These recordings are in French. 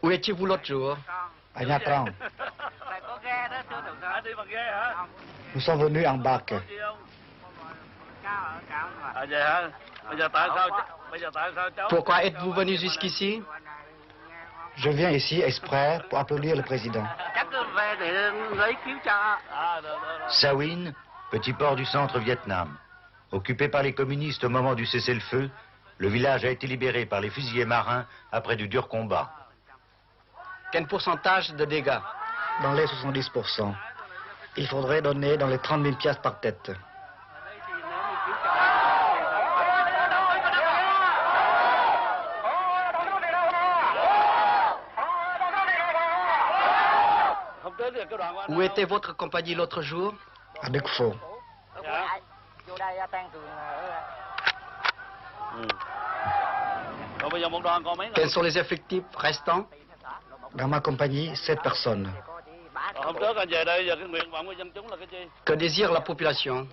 Où étiez-vous l'autre jour? À Nha Trang. Nous sommes venus en barque. Pourquoi êtes-vous venu jusqu'ici? Je viens ici exprès pour applaudir le président. Sa Huyn, petit port du centre Vietnam. Occupé par les communistes au moment du cessez-le-feu, le village a été libéré par les fusiliers marins après du dur combat. Quel pourcentage de dégâts? Dans les 70%. Il faudrait donner dans les 30 000 piastres par tête. Où était votre compagnie l'autre jour? À Đức Phổ. Quels sont les effectifs restants? Dans ma compagnie, 7 personnes. Que désire la population?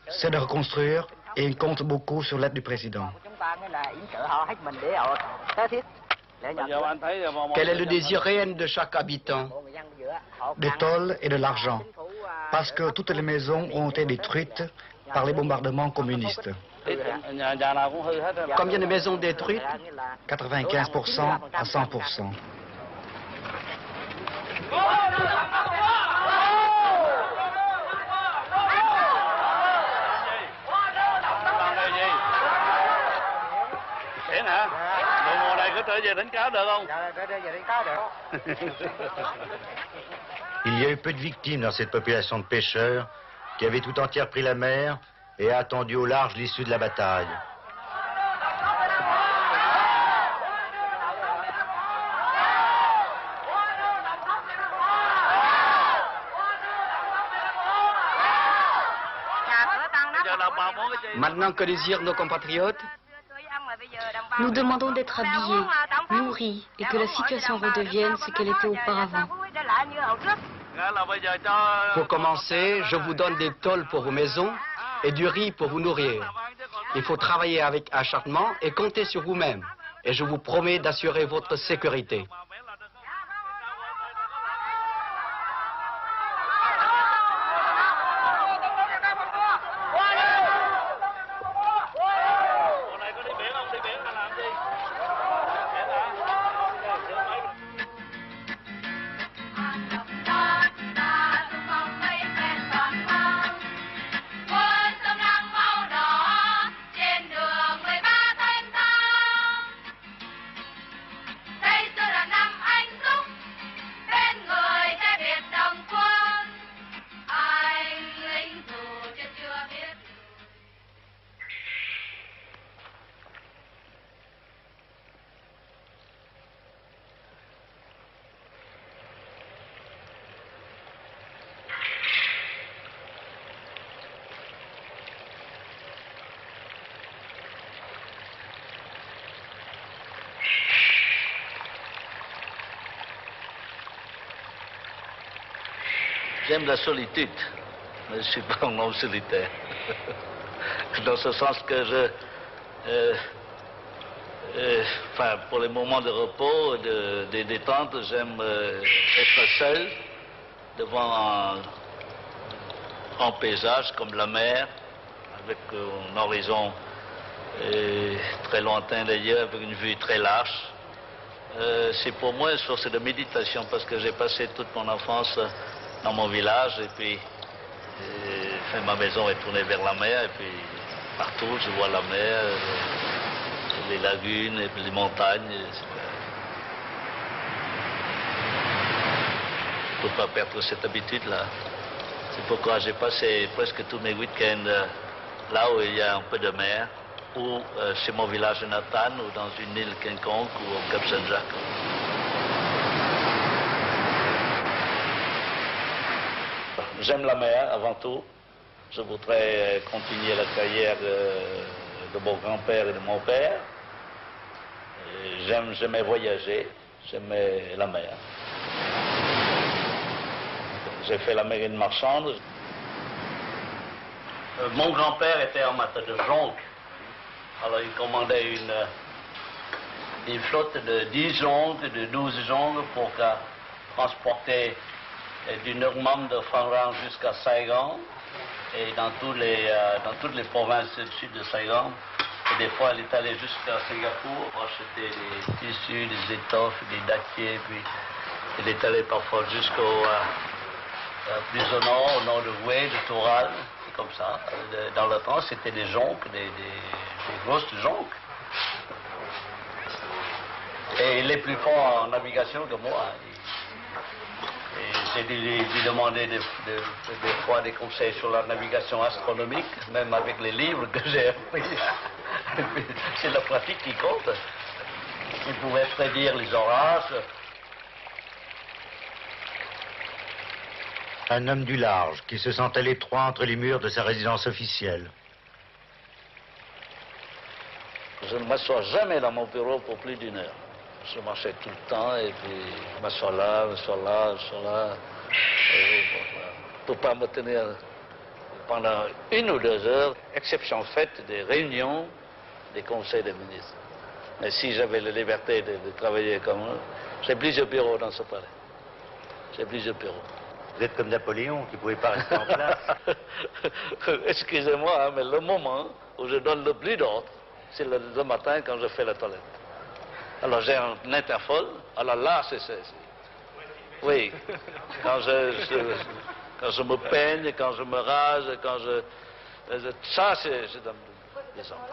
C'est de reconstruire et il compte beaucoup sur l'aide du président. Quel est le désir réel de chaque habitant? Des tôles et de l'argent. Parce que toutes les maisons ont été détruites par les bombardements communistes. Combien de maisons détruites? 95% à 100%. Il y a eu peu de victimes dans cette population de pêcheurs qui avait tout entière pris la mer et a attendu au large l'issue de la bataille. Maintenant, que désirent nos compatriotes? Nous demandons d'être habillés, nourris et que la situation redevienne ce qu'elle était auparavant. Pour commencer, je vous donne des tôles pour vos maisons et du riz pour vous nourrir. Il faut travailler avec acharnement et compter sur vous-même. Et je vous promets d'assurer votre sécurité. J'aime la solitude, mais je ne suis pas un homme solitaire. Dans ce sens que enfin, pour les moments de repos, de détente, j'aime être seul devant un paysage comme la mer, avec un horizon très lointain d'ailleurs, avec une vue très large. C'est pour moi une source de méditation parce que j'ai passé toute mon enfance dans mon village et puis ma maison est tournée vers la mer et puis partout je vois la mer, les lagunes et puis les montagnes. Je ne peux pas perdre cette habitude-là. C'est pourquoi j'ai passé presque tous mes week-ends là où il y a un peu de mer, ou chez mon village natal, ou dans une île quelconque, ou au Cap Saint-Jacques. J'aime la mer avant tout. Je voudrais continuer la carrière de mon grand-père et de mon père. J'aimais voyager, j'aimais la mer. J'ai fait la marine marchande. Mon grand-père était amateur de jonque. Alors il commandait des flottes de 10 jonques, de 12 jonques pour transporter du Nurmam de Phan jusqu'à Saigon et dans toutes les provinces du sud de Saigon. Et des fois, elle est allée jusqu'à Singapour pour acheter des tissus, des étoffes, des dattiers, puis elle est allée parfois jusqu'au plus au nord de Hue, de Toural, c'est comme ça. Dans le temps, c'était des jonques, des grosses jonques. Et il est plus fort en navigation que moi. Et j'ai dû lui demander des fois des conseils sur la navigation astronomique, même avec les livres que j'ai appris. C'est la pratique qui compte. Il pouvait prédire les orages. Un homme du large qui se sent à l'étroit entre les murs de sa résidence officielle. Je ne m'assois jamais dans mon bureau pour plus d'1 heure. Je marchais tout le temps et puis je m'assois là. Pour pas me tenir pendant 1 ou 2 heures, exception faite des réunions des conseils des ministres. Mais si j'avais la liberté de travailler comme eux, j'ai plusieurs bureaux dans ce palais. J'ai plusieurs bureaux. Vous êtes comme Napoléon, qui ne pouvait pas rester en place. Excusez-moi, mais le moment où je donne le plus d'ordre, c'est le matin quand je fais la toilette. Alors j'ai un interphone, alors là, oui, quand je me peigne, quand je me rase, ça, c'est dans les ordres.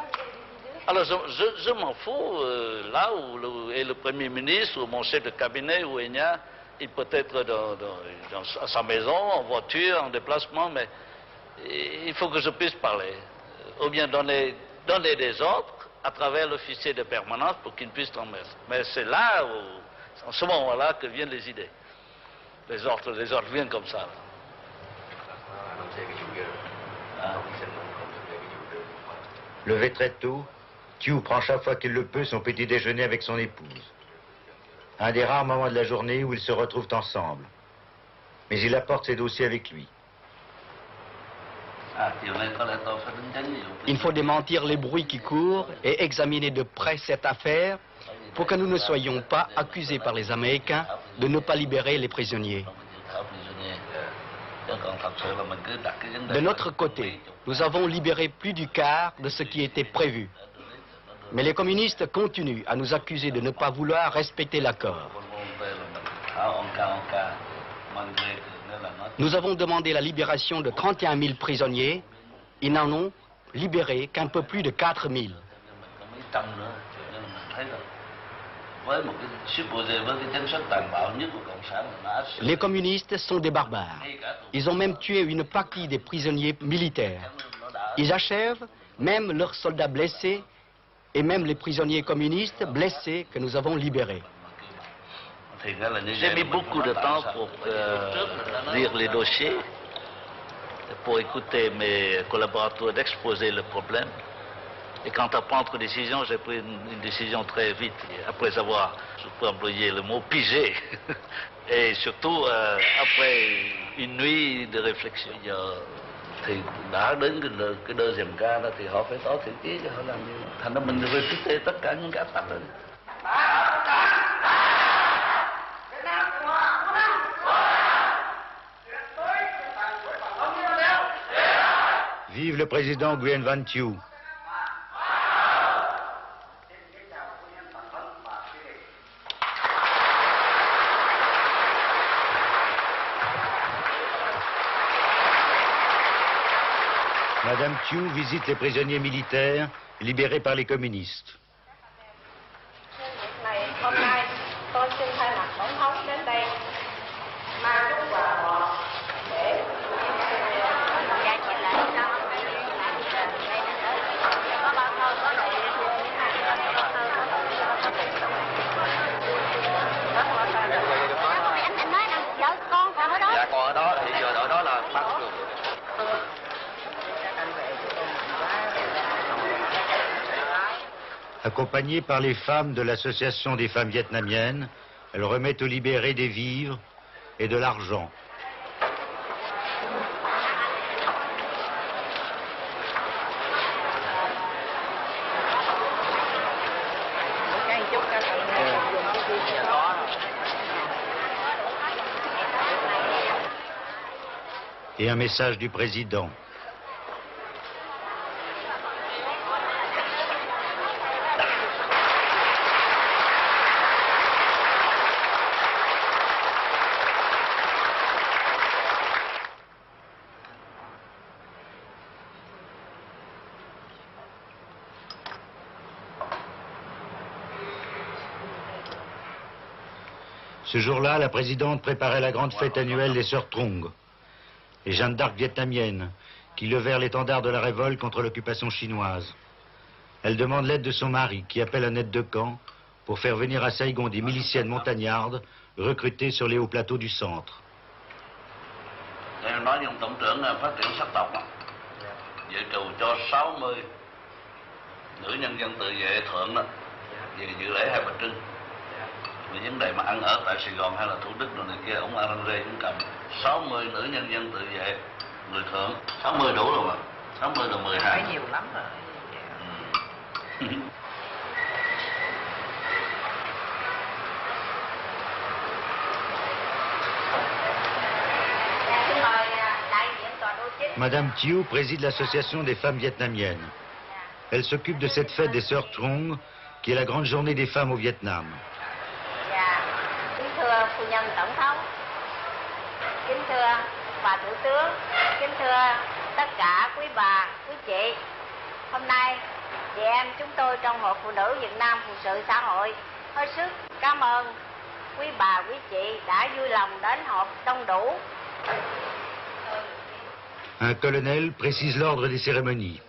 Alors je m'en fous, là où est le Premier ministre, ou mon chef de cabinet, ou Enya, il peut être à sa maison, en voiture, en déplacement, mais il faut que je puisse parler. Ou bien donner des ordres à travers l'officier de permanence pour qu'il puisse transmettre. Mais c'est là, en ce moment-là, que viennent les idées. Les ordres viennent comme ça. Levé très tôt, Thieu prend chaque fois qu'il le peut son petit déjeuner avec son épouse. Un des rares moments de la journée où ils se retrouvent ensemble. Mais il apporte ses dossiers avec lui. Il faut démentir les bruits qui courent et examiner de près cette affaire pour que nous ne soyons pas accusés par les Américains de ne pas libérer les prisonniers. De notre côté, nous avons libéré plus du quart de ce qui était prévu. Mais les communistes continuent à nous accuser de ne pas vouloir respecter l'accord. Nous avons demandé la libération de 31 000 prisonniers. Ils n'en ont libéré qu'un peu plus de 4 000. Les communistes sont des barbares. Ils ont même tué une partie des prisonniers militaires. Ils achèvent même leurs soldats blessés et même les prisonniers communistes blessés que nous avons libérés. J'ai mis beaucoup de temps pour lire les dossiers, pour écouter mes collaborateurs d'exposer le problème. Et quant à prendre une décision, j'ai pris une décision très vite, après avoir, je peux employer le mot, pigé. Et surtout, après une nuit de réflexion. Thì đã đến cái deuxième ca đó thì họ phải có thiện chí cho họ làm như thành ra mình refuté tất cả những cái áp tắc đó. Vive le président Nguyen Van Thieu. Madame Thieu visite les prisonniers militaires libérés par les communistes. Accompagnée par les femmes de l'Association des femmes vietnamiennes, elle remet aux libérés des vivres et de l'argent. et un message du président. Ce jour-là, la présidente préparait la grande fête annuelle des Sœurs Trong, les Jeanne d'Arc vietnamiennes, qui levèrent l'étendard de la révolte contre l'occupation chinoise. Elle demande l'aide de son mari, qui appelle un aide de camp, pour faire venir à Saigon des miliciennes montagnardes recrutées sur les hauts plateaux du centre. Em nói với ông tổng trưởng là phát triển sắc tộc đó. Vậy trù cho 60 nữ nhân dân tự vệ thượng đó về dự lễ Hai Bà Trưng. Về vấn đề mà ăn ở tại Sài Gòn hay là Thủ Đức rồi này kia, ông Alan Rê cũng cầm 60 nữ nhân dân tự vệ người thượng. 60 đủ rồi mà. 60 là 12. Nhiều lắm rồi. Madame Thieu préside l'association des femmes vietnamiennes. Elle s'occupe de cette fête des Sœurs Trong, qui est la grande journée des femmes au Vietnam. Kính thưa phu nhân tổng thống, kính thưa bà thủ tướng, kính thưa tất cả quý bà, quý chị. Hôm nay, chị em chúng tôi trong Hội Phụ nữ Việt Nam Phụ sự xã hội hết sức cảm ơn quý bà, quý chị đã vui lòng đến họp đông đủ. Un colonel précise l'ordre des cérémonies.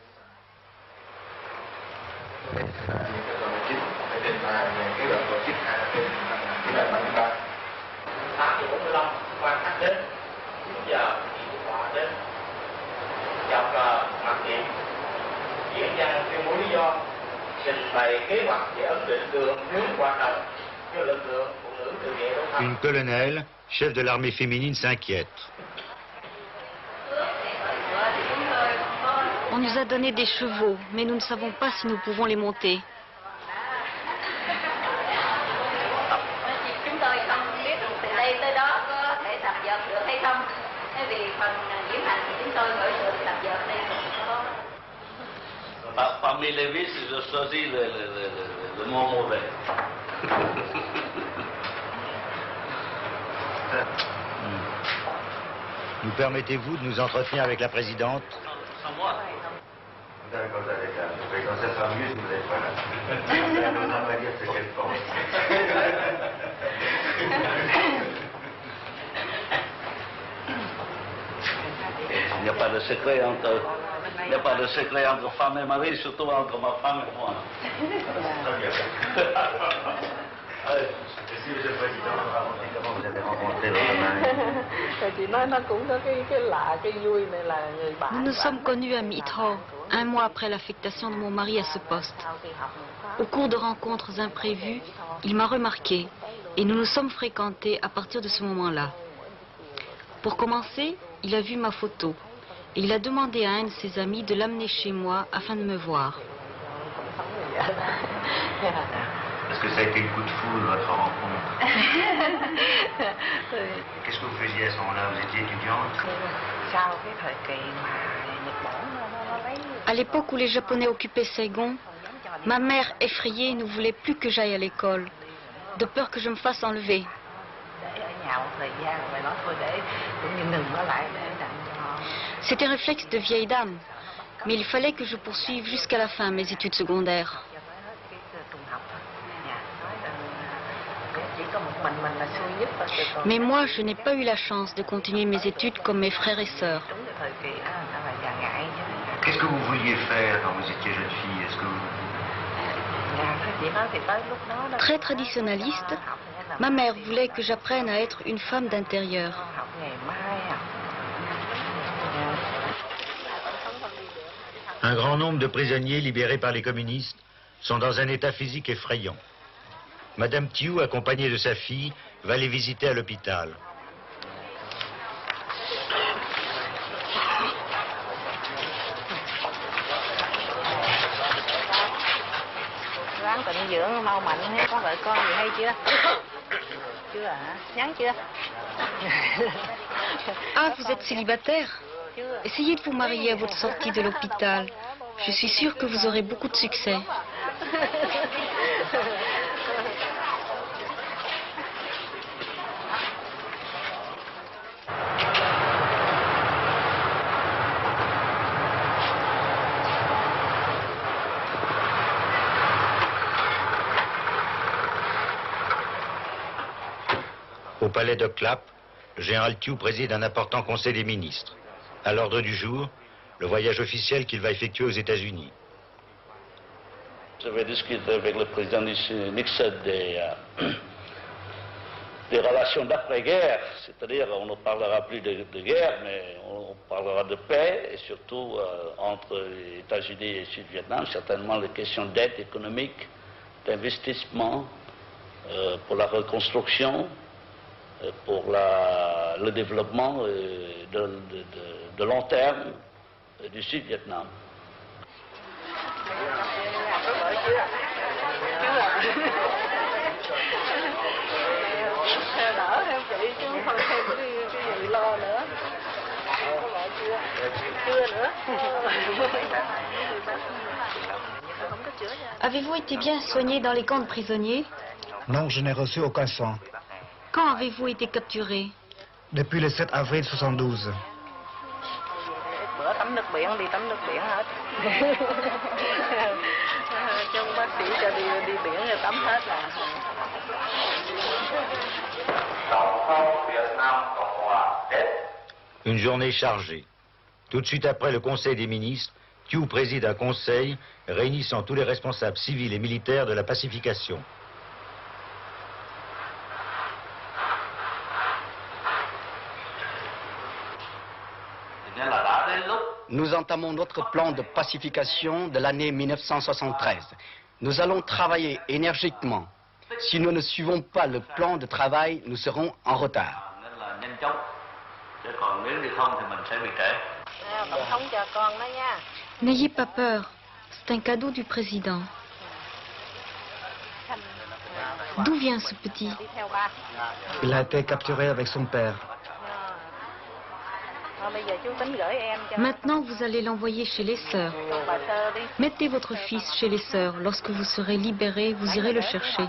Une colonelle, chef de l'armée féminine, s'inquiète. On nous a donné des chevaux, mais nous ne savons pas si nous pouvons les monter. Chúng tôi không biết từ đây tới đó có thể tập dượt được hay không. Vì phần diễm hành thì chúng tôi khởi sự tập dượt đây không có. Parmi les vices, je choisis le mot mauvais. Nous permettez-vous de nous entretenir avec la présidente? Sans moi. D'accord, ça sera mieux si vous n'êtes pas là. On va pas dire ce qu'elle pense. Il n'y a pas de secret entre, il n'y a pas de secret entre femme et mari, surtout entre ma femme et moi. Très bien. Monsieur le Président, comment vous avez rencontré votre mari? Nous nous sommes connus à Mitro, un mois après l'affectation de mon mari à ce poste. Au cours de rencontres imprévues, il m'a remarqué et nous nous sommes fréquentés à partir de ce moment-là. Pour commencer, il a vu ma photo et il a demandé à un de ses amis de l'amener chez moi afin de me voir. Est-ce que ça a été le coup de foudre, votre rencontre? Qu'est-ce que vous faisiez à ce moment-là? Vous étiez étudiante? À l'époque où les Japonais occupaient Saigon, ma mère, effrayée, ne voulait plus que j'aille à l'école, de peur que je me fasse enlever. C'était un réflexe de vieille dame, mais il fallait que je poursuive jusqu'à la fin mes études secondaires. Mais moi, je n'ai pas eu la chance de continuer mes études comme mes frères et sœurs. Qu'est-ce que vous vouliez faire quand vous étiez jeune fille? Est-ce que vous... Très traditionnaliste, ma mère voulait que j'apprenne à être une femme d'intérieur. Un grand nombre de prisonniers libérés par les communistes sont dans un état physique effrayant. Madame Thieu, accompagnée de sa fille, va les visiter à l'hôpital. Ah, vous êtes célibataire? Essayez de vous marier à votre sortie de l'hôpital. Je suis sûre que vous aurez beaucoup de succès. Au palais de Clap, le général Thiou préside un important conseil des ministres. À l'ordre du jour, le voyage officiel qu'il va effectuer aux États-Unis. Je vais discuter avec le président Nixon des relations d'après-guerre, c'est-à-dire on ne parlera plus de guerre, mais on parlera de paix, et surtout entre les États-Unis et le Sud-Vietnam, certainement les questions d'aide économique, d'investissement, pour la reconstruction, pour le développement de long terme du Sud-Vietnam. Avez-vous été bien soigné dans les camps de prisonniers? Non, je n'ai reçu aucun soin. Quand avez-vous été capturé? Depuis le 7 avril 72. Une journée chargée. Tout de suite après le Conseil des ministres, Thiou préside un conseil réunissant tous les responsables civils et militaires de la pacification. Nous entamons notre plan de pacification de l'année 1973. Nous allons travailler énergiquement. Si nous ne suivons pas le plan de travail, nous serons en retard. N'ayez pas peur. C'est un cadeau du président. D'où vient ce petit? Il a été capturé avec son père. Maintenant, vous allez l'envoyer chez les sœurs. Mettez votre fils chez les sœurs. Lorsque vous serez libéré, vous irez le chercher.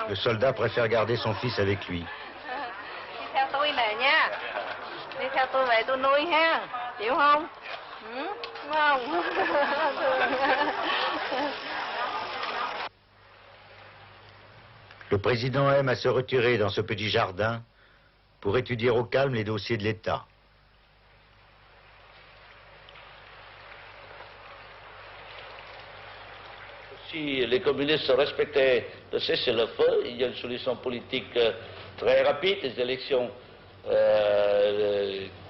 Le soldat préfère garder son fils avec lui. Le président aime à se retirer dans ce petit jardin pour étudier au calme les dossiers de l'État. Si les communistes respectaient le cessez-le-feu, il y a une solution politique très rapide, des élections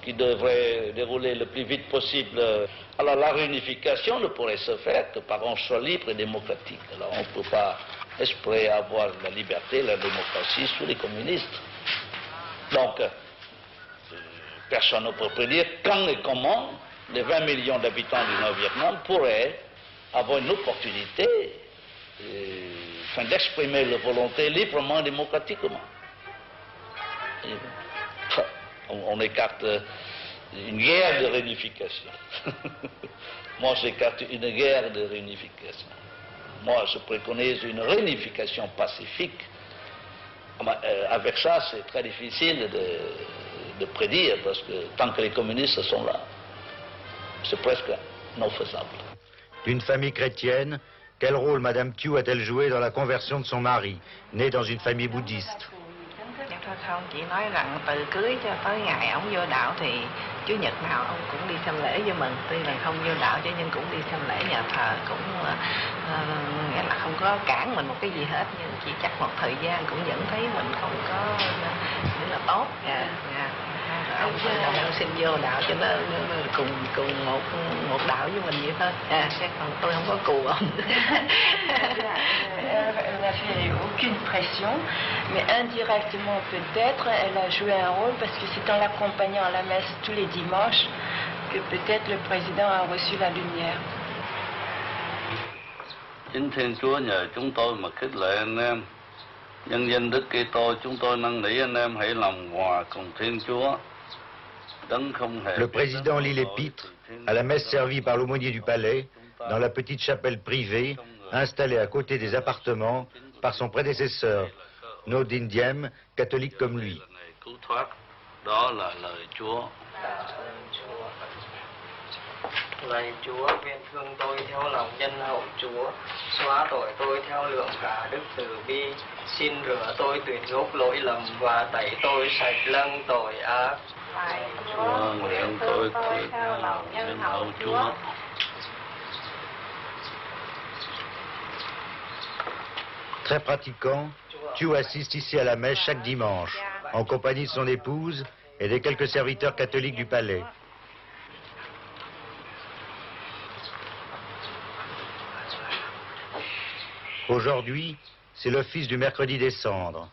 qui devraient dérouler le plus vite possible. Alors la réunification ne pourrait se faire que par un choix libre et démocratique. Alors on ne peut pas espérer avoir la liberté, la démocratie sous les communistes. Donc, personne ne peut prédire quand et comment les 20 millions d'habitants du Nord-Vietnam pourraient avoir une opportunité d'exprimer leur volonté librement et démocratiquement. On écarte une guerre de réunification. Moi, j'écarte une guerre de réunification. Moi, je préconise une réunification pacifique. Avec ça, c'est très difficile de prédire, parce que tant que les communistes sont là, c'est presque non faisable. D'une famille chrétienne, quel rôle Madame Thiou a-t-elle joué dans la conversion de son mari, né dans une famille bouddhiste? Không, chỉ nói rằng từ cưới cho tới ngày ông vô đạo thì Chủ nhật nào ông cũng đi xem lễ với mình. Tuy là không vô đạo cho nhưng cũng đi xem lễ nhà thờ, cũng nghĩa là không có cản mình một cái gì hết, nhưng chỉ chắc một thời gian cũng vẫn thấy mình không có nghĩa là tốt. Ông xin vô đạo cho nó cùng một đạo với mình vậy thôi. Chứ còn tôi không có cù ông. Elle n'a fait aucune pression, mais indirectement peut-être, elle a joué un rôle parce que c'est en l'accompagnant à la messe tous les dimanches que peut-être le président a reçu la lumière. Chính Thiên Chúa nhờ chúng tôi mà khích lệ anh em. Nhân danh Đức Kitô, chúng tôi năn nỉ anh em hãy làm hòa cùng Thiên Chúa. Le président lit l'épître à la messe servie par l'aumônier du palais dans la petite chapelle privée installée à côté des appartements par son prédécesseur, Nodin Diem, catholique comme lui. Đó là lời Chúa. Lạy Chúa, nguyện thương tôi theo lòng nhân hậu Chúa, xóa tội tôi theo lượng cả đức từ bi, xin rửa tôi tuyệt gốc lỗi lầm và tẩy tôi sạch lâng tội ác. Lạy Chúa, nguyện tôi theo lòng nhân hậu Chúa. Très pratiquant, Thiou assiste ici à la messe chaque dimanche, en compagnie de son épouse et des quelques serviteurs catholiques du palais. Aujourd'hui, c'est l'office du mercredi des cendres.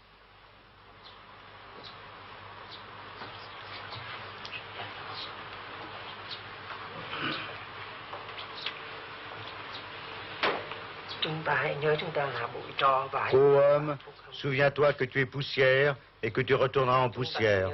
Ô homme, souviens-toi que tu es poussière et que tu retourneras en poussière.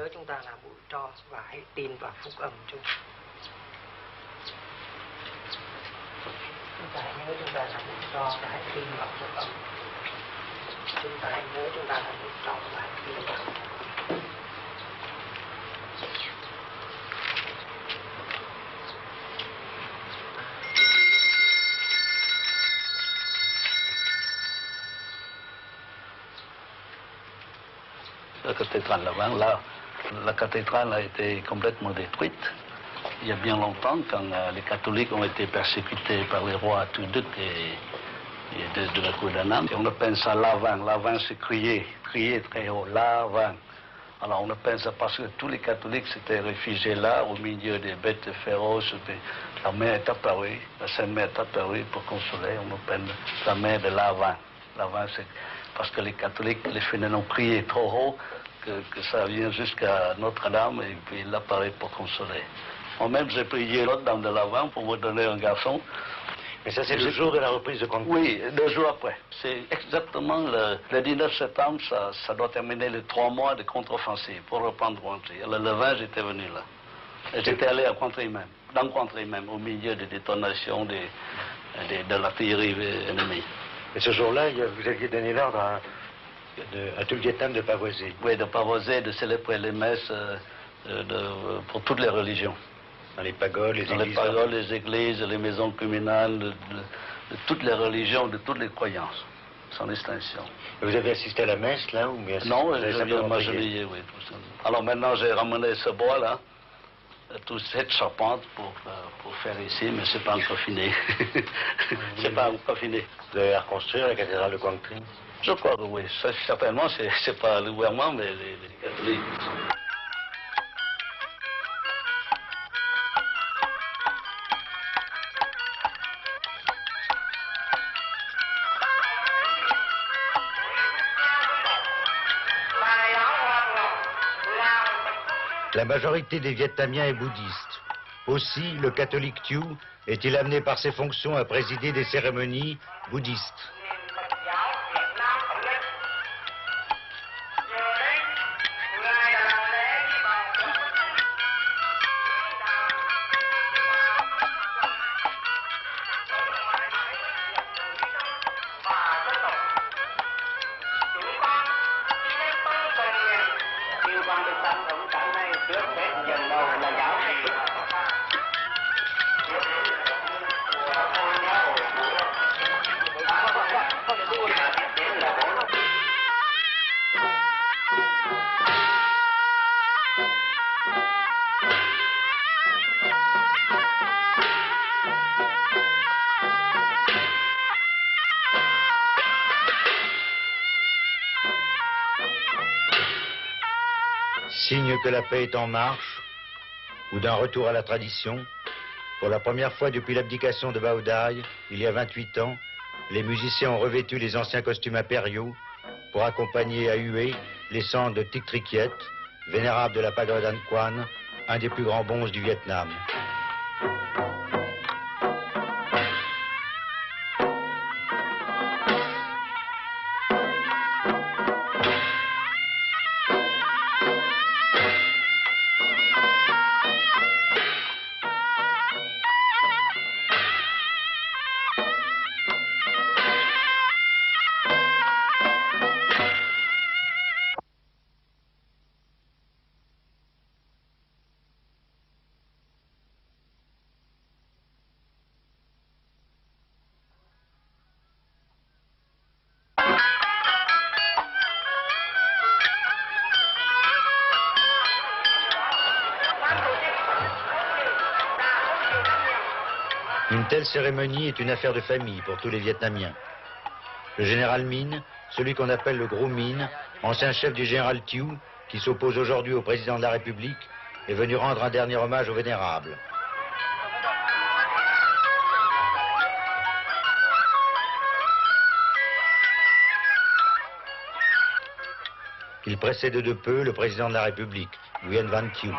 La cathédrale là-bas, la cathédrale a été complètement détruite. Il y a bien longtemps, quand les catholiques ont été persécutés par les rois Tuduc et de la cour d'Annam. On appelle ça l'avant. L'avant, c'est crier très haut, l'avant. Alors on appelle ça parce que tous les catholiques s'étaient réfugiés là, au milieu des bêtes féroces. La mère est apparue, la Sainte Mère est apparue pour consoler. On appelle la mère de l'avant. L'avant, c'est parce que les catholiques, les fidèles ont crié trop haut que ça vient jusqu'à Notre-Dame et puis il apparaît pour consoler. Moi-même, j'ai prié l'autre dame de l'avant pour me donner un garçon. Mais ça, c'est le jour de la reprise de Conakry. Oui, 2 jours après. C'est exactement le 19 septembre, ça doit terminer les 3 mois de contre-offensive pour reprendre Conakry. Le 20, j'étais venu là. Et j'étais allé à Conakry même, dans Conakry même, au milieu des détonations de l'artillerie ennemie. Et ce jour-là, vous aviez donné l'ordre à tout le Vietnam de pavoiser. Oui, de pavoiser, de célébrer les messes pour toutes les religions. Dans les pagodes, les églises. Dans les pagodes, les églises, les maisons communales, de toutes les religions, de toutes les croyances, sans distinction. Et vous avez assisté à la messe, là, ou bien non, je viens de m'agenouiller, oui. Tout ça. Alors maintenant, j'ai ramené ce bois-là, toute cette charpente pour faire ici, mais c'est pas encore fini. C'est pas encore fini. Vous allez reconstruire la cathédrale de Conakry? Je crois que oui. Ça, certainement, c'est pas le gouvernement, mais les catholiques. La majorité des Vietnamiens est bouddhiste. Aussi, le catholique Thiou est-il amené par ses fonctions à présider des cérémonies bouddhistes. Signe que la paix est en marche, ou d'un retour à la tradition, pour la première fois depuis l'abdication de Bao Dai, il y a 28 ans, les musiciens ont revêtu les anciens costumes impériaux pour accompagner à huée les cendres de Tik Trikiet, vénérable de la pagode An Quan, un des plus grands bonzes du Vietnam. telle cérémonie est une affaire de famille pour tous les Vietnamiens. Le général Minh, celui qu'on appelle le Gros Minh, ancien chef du général Thieu, qui s'oppose aujourd'hui au président de la République, est venu rendre un dernier hommage au vénérable. Il précède de peu le président de la République, Nguyen Van Thieu.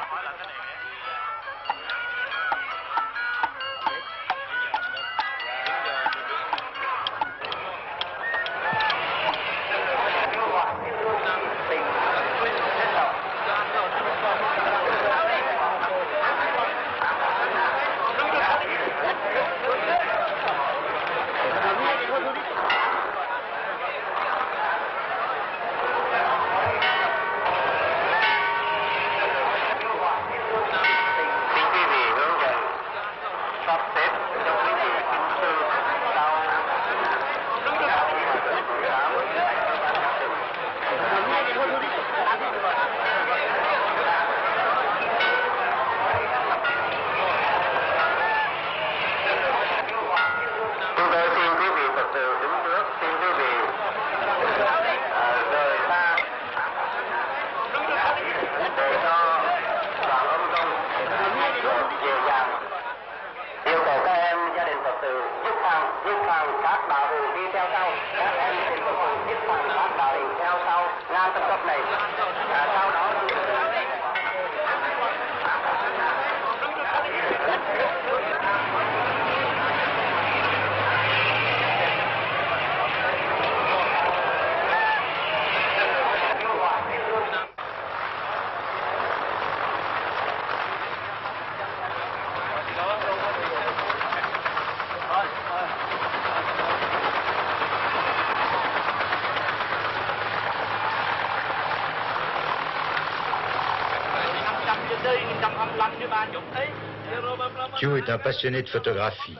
Thieu est un passionné de photographie.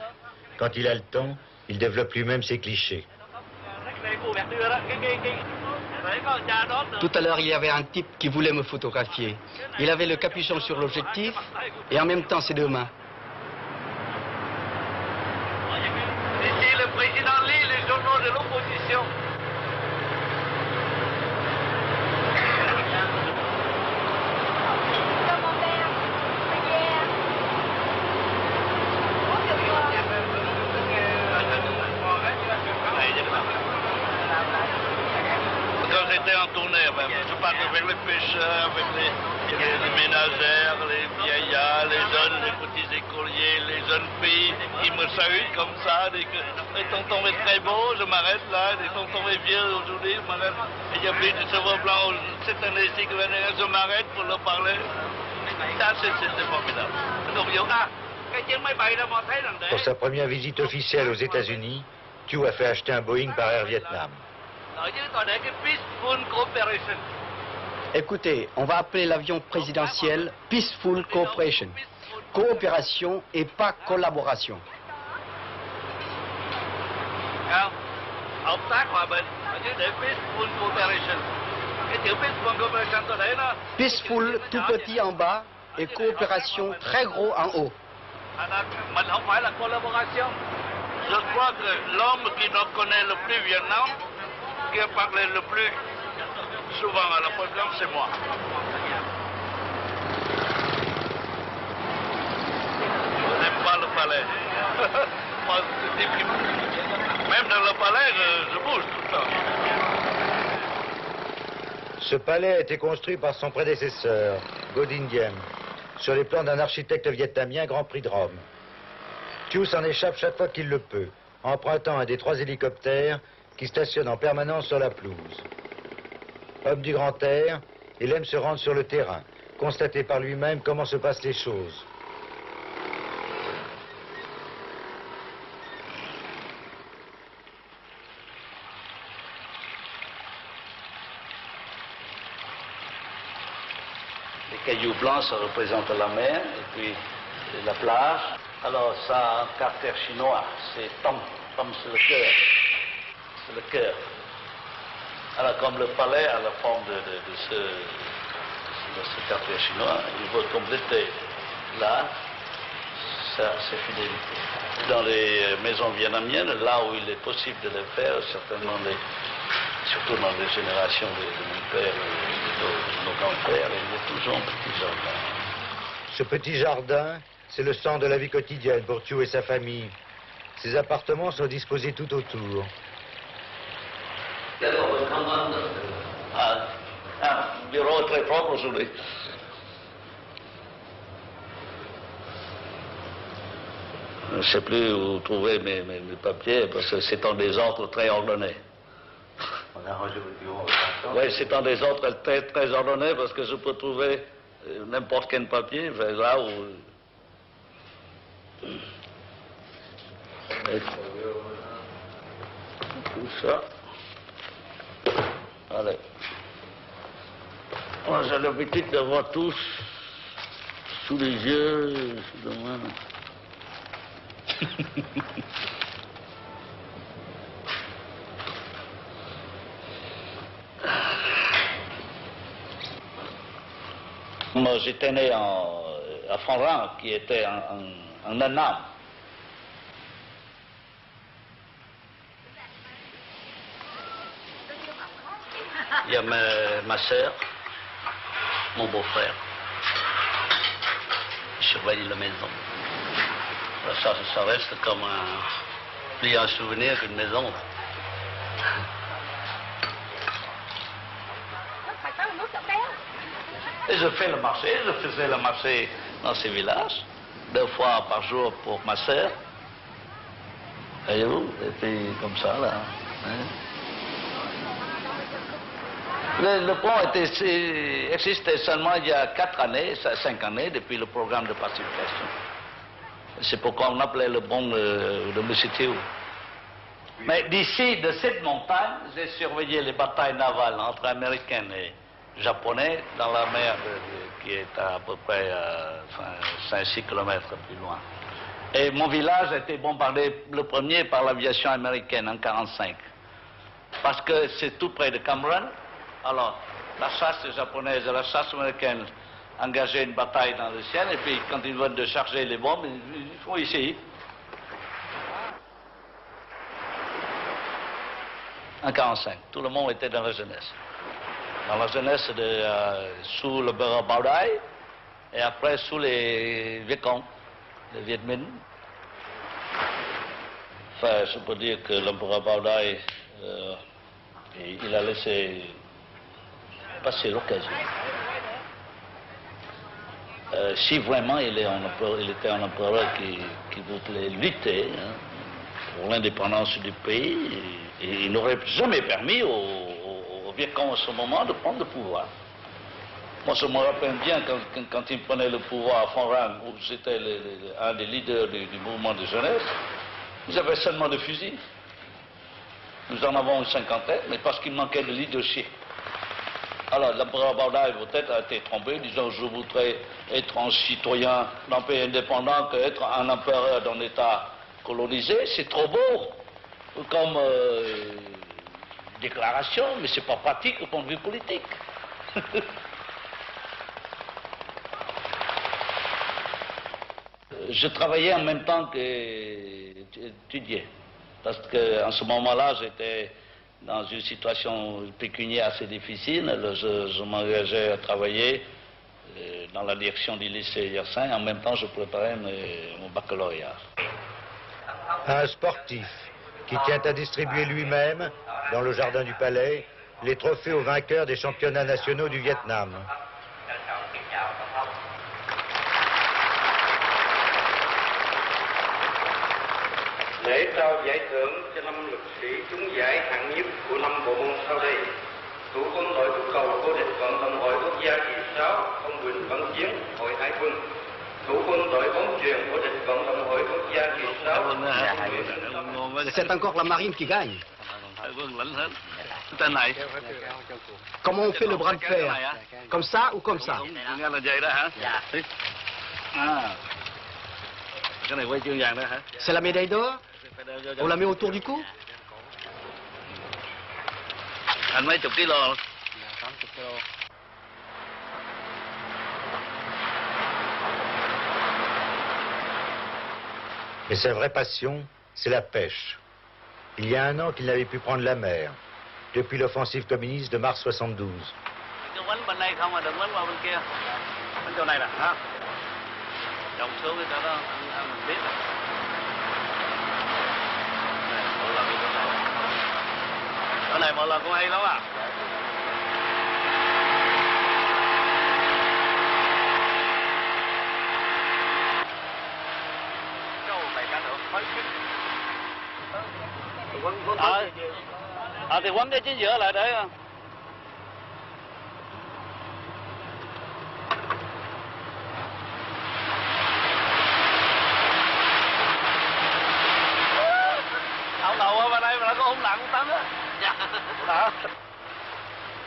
Quand il a le temps, il développe lui-même ses clichés. Tout à l'heure, il y avait un type qui voulait me photographier. Il avait le capuchon sur l'objectif et en même temps ses deux mains. Ici, le président lit les journaux de l'opposition. Quand j'étais en tournée, je parle avec les pêcheurs, avec les ménagères, les vieillards, les jeunes, les petits écoliers, les jeunes filles qui me saluent comme ça. Dès que les tontons est très beau, je m'arrête là. Les tontons est vieux aujourd'hui, je m'arrête. Et il y a plus de cheveux blancs cette année-ci que l'année dernière, je m'arrête pour leur parler. Ça, c'est formidable. Pour sa première visite officielle aux États-Unis, Thieu a fait acheter un Boeing par Air Vietnam. Écoutez, on va appeler l'avion présidentiel Peaceful Cooperation. Coopération et pas collaboration. Peaceful tout petit en bas et coopération très gros en haut. Je crois que l'homme qui nous connaît le plus Vietnam, qui a parlé le plus souvent à la présidence, c'est moi. Je n'aime pas le palais. Même dans le palais, je bouge tout le temps. Ce palais a été construit par son prédécesseur, Ngo Dinh Diem, sur les plans d'un architecte vietnamien Grand Prix de Rome. Thieu s'en échappe chaque fois qu'il le peut, empruntant un des 3 hélicoptères qui stationnent en permanence sur la pelouse. Homme du grand air, il aime se rendre sur le terrain, constater par lui-même comment se passent les choses. Les cailloux blancs, ça représente la mer, et puis la plage. Alors ça, en caractère chinois, c'est Tom. Tom, c'est le cœur. C'est le cœur. Alors comme le palais a la forme de ce caractère chinois, il veut compléter là, sa fidélité. Dans les maisons vietnamiennes, là où il est possible de le faire, certainement, surtout dans les générations de mon père et de nos grands-pères, il y a toujours un petit jardin. Ce petit jardin, c'est le centre de la vie quotidienne pour Thiou et sa famille. Ses appartements sont disposés tout autour. Un bureau très propre aujourd'hui. Je ne sais plus où trouver mes papiers, parce que c'est en désordre très ordonné. Oui, c'est en désordre très, très ordonné, parce que je peux trouver n'importe quel papier, là où... Et tout ça. Allez. Moi, j'ai l'habitude d'avoir tous sous les yeux, sous la main. Moi, j'étais né à Fondran, qui était en Annam. Il y a ma soeur, mon beau-frère. Je surveille la maison. Ça reste comme plus un souvenir qu'une maison. Et je fais le marché, je faisais le marché dans ces villages, 2 fois par jour pour ma soeur. Voyez-vous, et puis comme ça, là. Hein. Le pont existait seulement il y a 4 années, 5 années, depuis le programme de pacification. C'est pourquoi on appelait le pont de M. Thiou. Mais d'ici, de cette montagne, j'ai surveillé les batailles navales entre Américains et Japonais dans la mer qui est à peu près 5-6 km plus loin. Et mon village a été bombardé le premier par l'aviation américaine en 1945. Parce que c'est tout près de Cameroun. Alors, la chasse japonaise et la chasse américaine engageaient une bataille dans le ciel, et puis quand ils veulent de charger les bombes, ils font ici. En 1945, tout le monde était dans la jeunesse. Dans la jeunesse sous le Bera Bao Dai, et après sous les Viet Cong, les Viet Minh. Enfin, je peux dire que l'empereur Bao Dai, il a laissé passer l'occasion. Si vraiment il était un empereur qui voulait lutter pour l'indépendance du pays, et il n'aurait jamais permis aux Viet Cong à ce moment de prendre le pouvoir. Moi, je me rappelle bien quand il prenait le pouvoir à Phan où j'étais un des leaders du mouvement de jeunesse, ils avaient seulement des fusils. Nous en avons une 50aine, mais parce qu'il manquait de leadership. Alors, l'empereur Bao Dai peut-être a été trompé, disant je voudrais être un citoyen d'un pays indépendant qu'être un empereur d'un État colonisé. C'est trop beau comme déclaration, mais c'est pas pratique au point de vue politique. Je travaillais en même temps qu'étudier, parce qu'en ce moment-là, j'étais dans une situation pécuniaire assez difficile. Je m'engageais à travailler dans la direction du lycée Yersin. En même temps, je préparais mon baccalauréat. Un sportif qui tient à distribuer lui-même, dans le jardin du palais, les trophées aux vainqueurs des championnats nationaux du Vietnam. Lễ trao giải thưởng cho 5 lực sĩ trúng giải hạng nhất của 5 bộ môn sau đây: Thủ quân đội túc cầu vô địch vận động hội quốc gia kỳ 6 ông Huỳnh Văn Chiến, Hội Hải quân. Thủ quân đội bóng chuyền vô địch vận động hội quốc gia kỳ 6. C'est encore la marine qui gagne. Comment on fait le bras de fer? Comme ça ou comme ça? C'est la médaille d'or? On la met autour du cou? Anh mấy chục kilo. Et sa vraie passion, c'est la pêche. Il y a 1 an qu'il n'avait pu prendre la mer, depuis l'offensive communiste de mars 72. Thì quấn cái chính giữa lại để ông đầu qua bên đây mà nó có hung nặng cũng tấn á. Đó.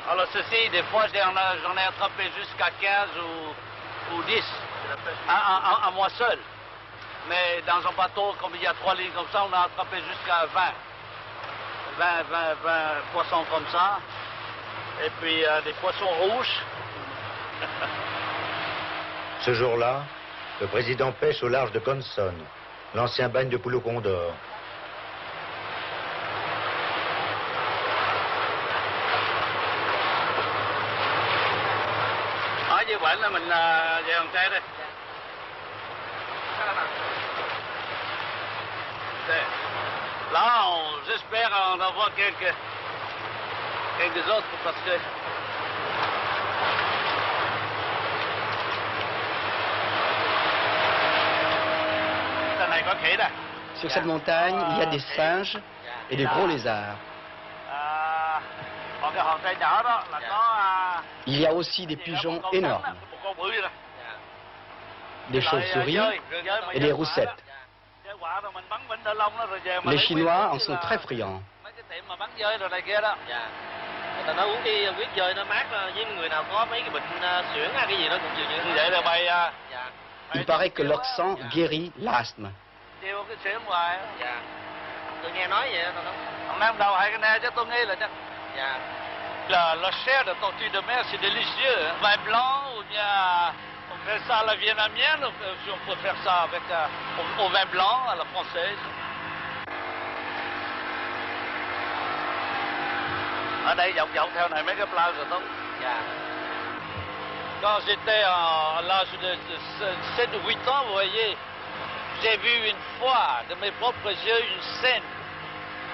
Alors ceci, des fois j'en ai attrapé jusqu'à 15 ou 10 à moi seul. Mais dans un bateau, comme il y a 3 lignes comme ça, on a attrapé jusqu'à 20 poissons comme ça. Et puis des poissons rouges. Ce jour-là, le président pêche au large de Consone, l'ancien bagne de Pulo Condor. Như vậy là mình về Hòn Tre đây. Là, j'espère en avoir quelques autres parce que sur cette montagne, il y a des singes et des gros lézards. Il y a aussi des pigeons énormes, des chauves-souris et des roussettes. Les Chinois en sont très friands. Il paraît que leur sang guérit l'asthme. La chair de tortue de mer, c'est délicieux. Hein? Vin blanc ou bien on fait ça à la vietnamienne, si on peut faire ça avec au vin blanc à la française. Ở đây dọc theo này mấy cái plage rồi. Quand j'étais à l'âge de 7 ou 8 ans, vous voyez, j'ai vu une fois de mes propres yeux une scène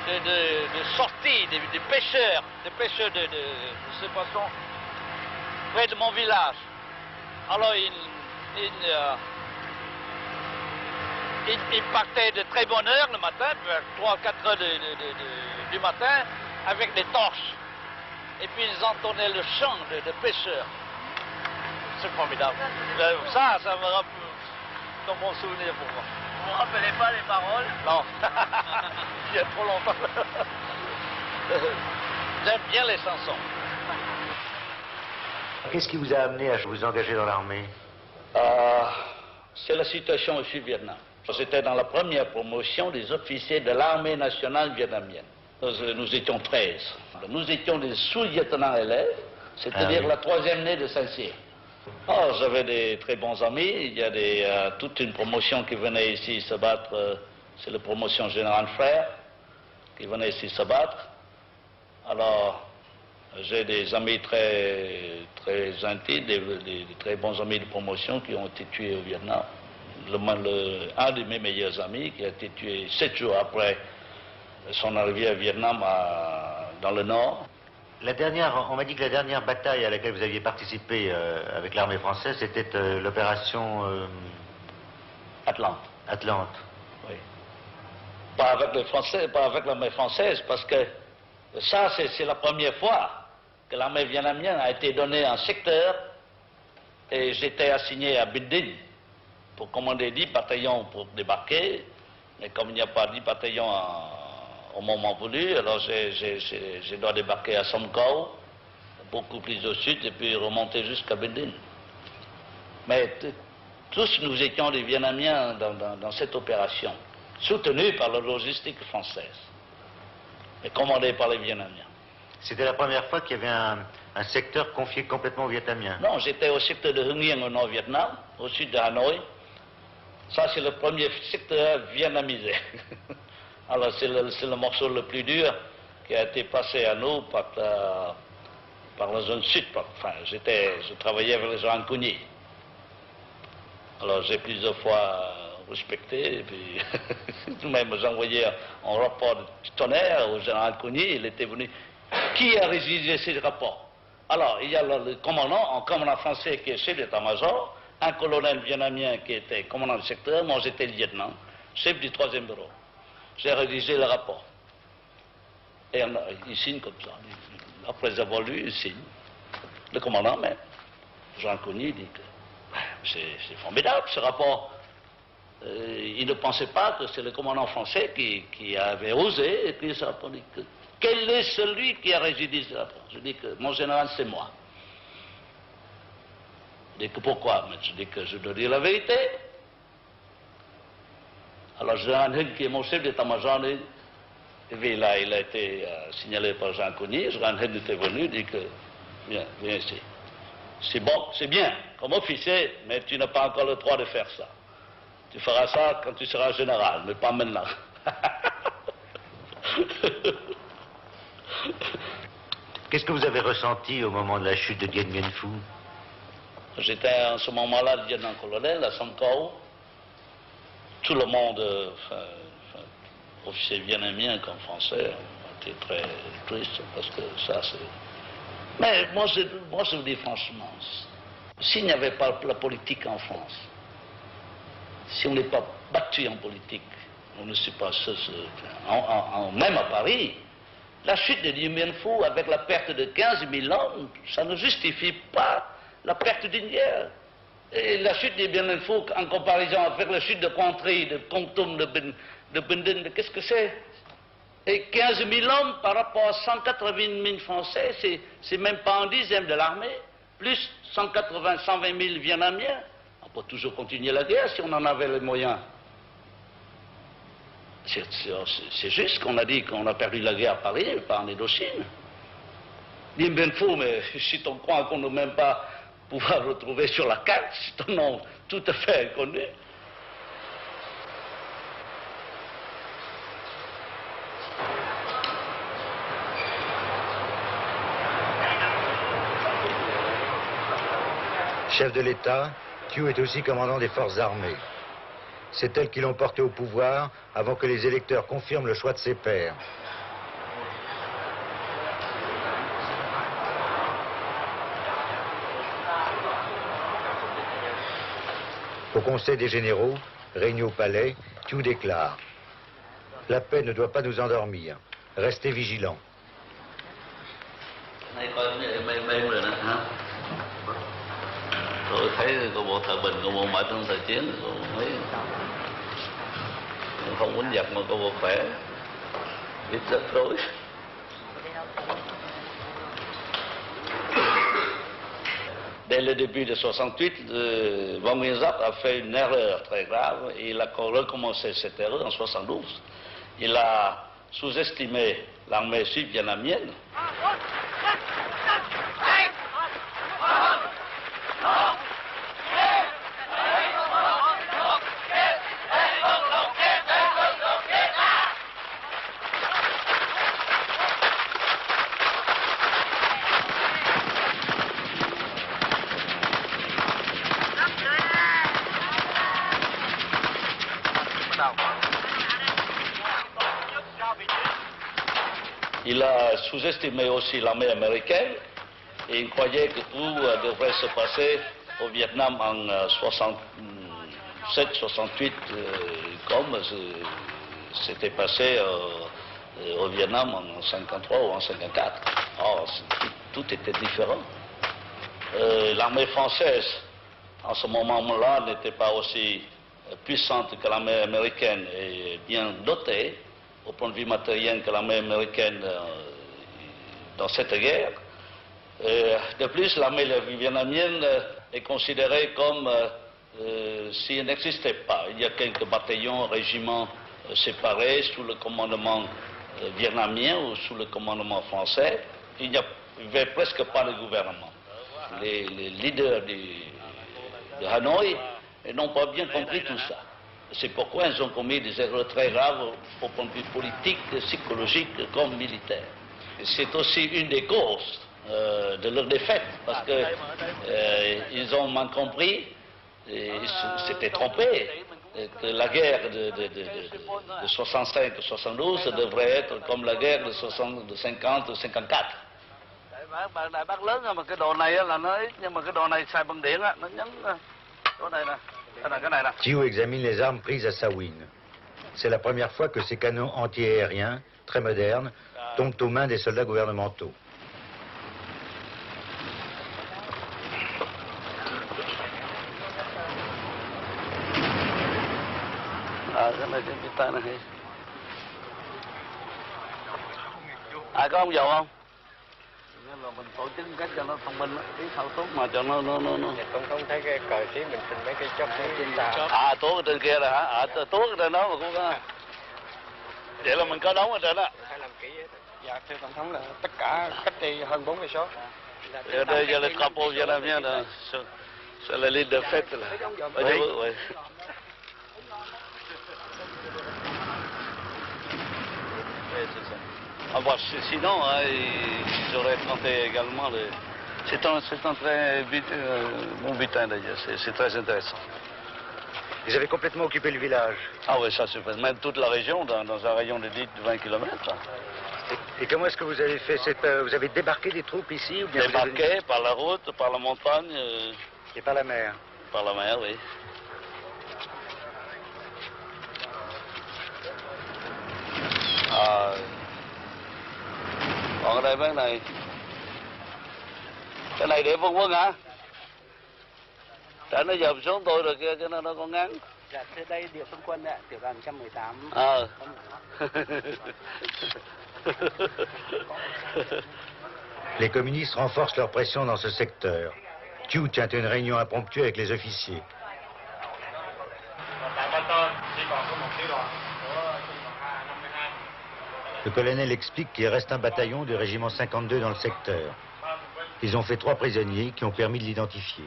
de sortie des pêcheurs de ces poissons près de mon village. Alors ils partaient de très bonne heure le matin, vers 3-4 heures du matin, avec des torches. Et puis ils entonnaient le chant de pêcheurs. C'est formidable. Ça me rappelle dans mon souvenir pour moi. Vous ne vous rappelez pas les paroles? Non. Il y a trop longtemps. J'aime bien les chansons. Qu'est-ce qui vous a amené à vous engager dans l'armée? C'est la situation au Sud-Vietnam. J'étais dans la première promotion des officiers de l'armée nationale vietnamienne. Nous étions 13. Nous étions des sous-lieutenants élèves, c'est-à-dire la 3e année de Saint-Cyr. Oh, j'avais des très bons amis. Il y a toute une promotion qui venait ici se battre. C'est la promotion Général Frère qui venait ici se battre. Alors, j'ai des amis très intimes, des très bons amis de promotion qui ont été tués au Vietnam. Un de mes meilleurs amis qui a été tué 7 jours après son arrivée au Vietnam dans le Nord. On m'a dit que la dernière bataille à laquelle vous aviez participé avec l'armée française, c'était l'opération Atlante. Atlante. Oui. Pas avec les Français, pas avec l'armée française, parce que ça, c'est la première fois que l'armée vietnamienne a été donnée un secteur et j'étais assigné à Binh Dinh pour commander 10 bataillons pour débarquer. Mais comme il n'y a pas 10 bataillons au moment voulu, alors je dois débarquer à Som Cao, beaucoup plus au sud, et puis remonter jusqu'à Binh Dinh. Mais tous nous étions des Vietnamiens dans cette opération, soutenus par la logistique française, et commandés par les Vietnamiens. C'était la première fois qu'il y avait un secteur confié complètement aux Vietnamiens? Non, j'étais au secteur de Hưng Yên au Nord-Vietnam, au sud de Hanoï. Ça, c'est le premier secteur vietnamisé. Alors, c'est le morceau le plus dur qui a été passé à nous par la zone sud. Enfin, je travaillais avec les gens en Cugny. Alors, j'ai plusieurs fois respecté, et puis même j'envoyais un rapport de tonnerre au général Cugny, il était venu. Qui a rédigé ces rapports? Alors, il y a le commandant, un commandant français qui est chef d'état-major, un colonel vietnamien qui était commandant du secteur, moi j'étais lieutenant, chef du 3e bureau. J'ai rédigé le rapport. Et il signe comme ça. Après avoir lu, il signe. Le commandant même, Jean Cugny, dit que c'est formidable ce rapport. Il ne pensait pas que c'est le commandant français qui avait osé écrire ce rapport. Quel est celui qui a rédigé ce rapport? Je dis que mon général, c'est moi. Je dis que pourquoi? Mais je dis que je dois dire la vérité. Alors, Jean Heng, qui est mon chef d'état-major, il a été signalé par Jean Cugny. Jean Heng était venu, dit que, viens ici. C'est bon, c'est bien, comme officier, mais tu n'as pas encore le droit de faire ça. Tu feras ça quand tu seras général, mais pas maintenant. Qu'est-ce que vous avez ressenti au moment de la chute de Dien Bien Phu? J'étais en ce moment-là lieutenant-colonel à Sankao. Tout le monde, officier vietnamien comme français, était très triste parce que ça c'est... Mais moi je vous dis franchement, s'il n'y avait pas la politique en France, si on n'est pas battu en politique, on ne sait pas même à Paris, la chute de Dien Bien Phu avec la perte de 15 000 hommes, ça ne justifie pas la perte d'une guerre. Et la chute de Dien Bien Phu en comparaison avec la chute de Quang Tri, de Kon Tum, de Binh Dinh, qu'est-ce que c'est? Et 15 000 hommes par rapport à 180 000 Français, c'est même pas un dixième de l'armée, plus 120 000 Vietnamiens. On peut toujours continuer la guerre si on en avait les moyens. C'est juste qu'on a dit qu'on a perdu la guerre à Paris, mais pas en Indochine. Dien Bien Phu, mais si on croit qu'on ne même pas pouvoir retrouver sur la carte, c'est un nom tout à fait inconnu. Chef de l'État, Thieu est aussi commandant des forces armées. C'est elle qui l'ont porté au pouvoir avant que les électeurs confirment le choix de ses pairs. Au Conseil des généraux, réunis au palais, Thieu déclare: la paix ne doit pas nous endormir. Restez vigilants. Tôi thấy có bộ thời bình, có bộ mãi trong thời chiến, mấy không muốn giặc mà có bộ khỏe, biết rất rối. Dès le début de 68, Van Nguyen Giap a fait une erreur très grave et il a recommencé cette erreur en 72. Il a sous-estimé l'armée sud-vietnamienne. Il a sous-estimé aussi l'armée américaine et il croyait que tout devrait se passer au Vietnam en 67-68 comme c'était passé au Vietnam en 53 ou en 54. Or, tout était différent. L'armée française, en ce moment-là, n'était pas aussi puissante que l'armée américaine et bien dotée au point de vue matériel que l'armée américaine dans cette guerre. De plus, l'armée vietnamienne est considérée comme si elle n'existait pas. Il y a quelques bataillons, régiments séparés sous le commandement vietnamien ou sous le commandement français. Il n'y avait presque pas de gouvernement. Les leaders de Hanoï n'ont pas bien compris tout ça. C'est pourquoi ils ont commis des erreurs très graves au point de vue politique, psychologique comme militaire. C'est aussi une des causes de leur défaite, parce qu'ils ont mal compris, ils s'étaient trompés, que la guerre de 65-72 devrait être comme la guerre de 50-54. Thiou examine les armes prises à Sawin. C'est la première fois que ces canons anti-aériens, très modernes, tombent aux mains des soldats gouvernementaux. Có ông dầu không? Nên là mình tổ chức cách cho nó thông minh, ý thao tốt mà cho nó. Không thấy cái cờ xí mình xin mấy cái chốt trên tàu. À, tốt ở trên kia rồi hả? Tốt ở trên đó mà cũng có. Vậy là mình có đóng ở trên đó. Phải làm kỹ hết. Dạ, thưa tổng thống là tất cả cách đây hơn 40 số. Giờ là capo giờ làm nha là c'est la ligne de fête là. Oui. Ah bah, sinon, ils auraient tenté également le... C'est un très bon butin d'ailleurs, c'est très intéressant. Ils avaient complètement occupé le village. Ah oui, ça c'est même toute la région, dans un rayon de 10-20 km. Et comment est-ce que vous avez fait vous avez débarqué des troupes ici ou bien débarqué par la route, par la montagne. Et par la mer. Par la mer, oui. Còn ở đây bên này, cái này để Vân Quân hả? Tại nó dòm xuống tôi rồi kia, cho nên nó còn ngắn. Dạ, thế đây địa phương quân ạ, tiểu đoàn 118. Les communistes renforcent leur pression dans ce secteur. Thiou tient une réunion impromptue avec les officiers. Le colonel explique qu'il reste un bataillon du régiment 52 dans le secteur. Ils ont fait 3 prisonniers qui ont permis de l'identifier.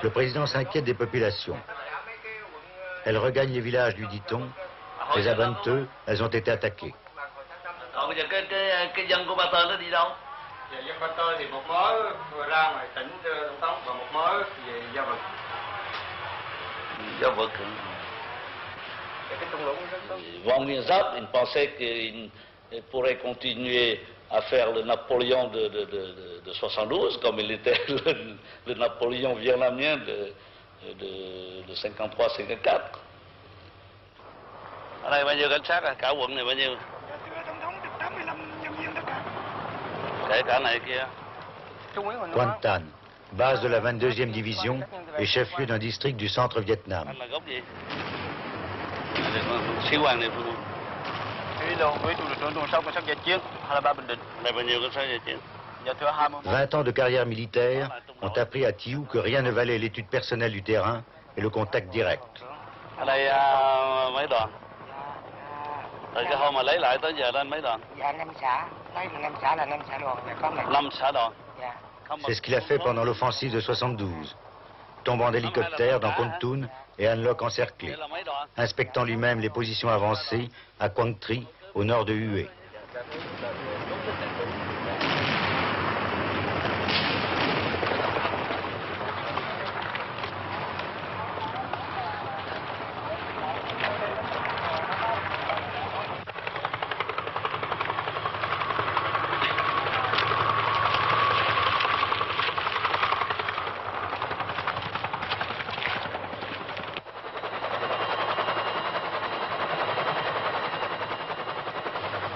Le président s'inquiète des populations. Elles regagnent les villages, lui dit-on. Les Abanteux, elles ont été attaquées. Dân Ba Tơ thì một mớ vừa ra ngoài tỉnh Đông Tống và một mớ về Gia Vực. Gia Vực. Von Wienzap, il pensait qu'il pourrait continuer à faire le Napoléon de 72, comme il était le Napoléon vietnamien de 53-54. Ở đây bao nhiêu cảnh sát à? Cả quận này bao nhiêu? Quan Tan, base de la 22e division et chef-lieu d'un district du centre Vietnam. Sĩ quan này. 20 ans de carrière militaire ont appris à Thiou que rien ne valait l'étude personnelle du terrain et le contact direct. Ở đây mấy đoàn? Rồi cái hôm mà lấy lại tới giờ lên mấy đoàn? Dạ 5 xã, lấy 5 xã là 5 xã đoàn, có 5 xã đoàn. Dạ. C'est ce qu'il a fait pendant l'offensive de 72. Tombant d'hélicoptère dans Kon Tum et An Loc encerclé, inspectant lui-même les positions avancées à Quang Tri, au nord de Hue.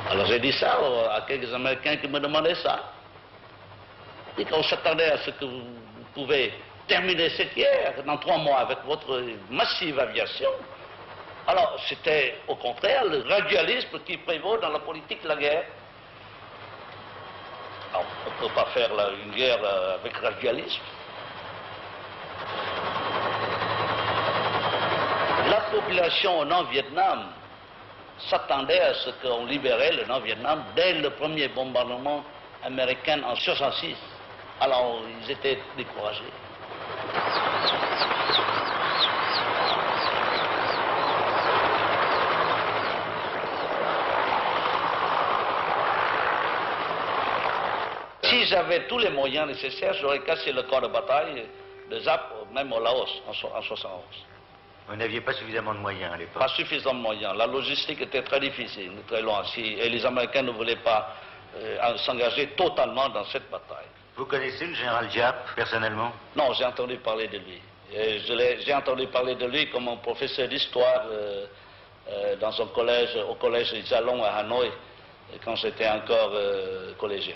Alors j'ai dit ça à quelques Américains qui me demandaient ça. Et qu'on s'attendait à ce que vous pouvez terminer cette guerre dans 3 mois avec votre massive aviation. Alors c'était au contraire le gradualisme qui prévaut dans la politique de la guerre. Alors, on ne peut pas faire une guerre avec gradualisme. La population au Nord-Vietnam s'attendait à ce qu'on libérait le Nord-Vietnam dès le premier bombardement américain en 1966. Alors, ils étaient découragés. Si j'avais tous les moyens nécessaires, j'aurais cassé le corps de bataille de ZAP, même au Laos, en 1971. Vous n'aviez pas suffisamment de moyens à l'époque. Pas suffisamment de moyens. La logistique était très difficile, très loin. Et les Américains ne voulaient pas s'engager totalement dans cette bataille. Vous connaissez le général Giap, personnellement? Non, j'ai entendu parler de lui. J'ai entendu parler de lui comme un professeur d'histoire dans un collège, au collège des Jalons à Hanoï, quand j'étais encore collégien.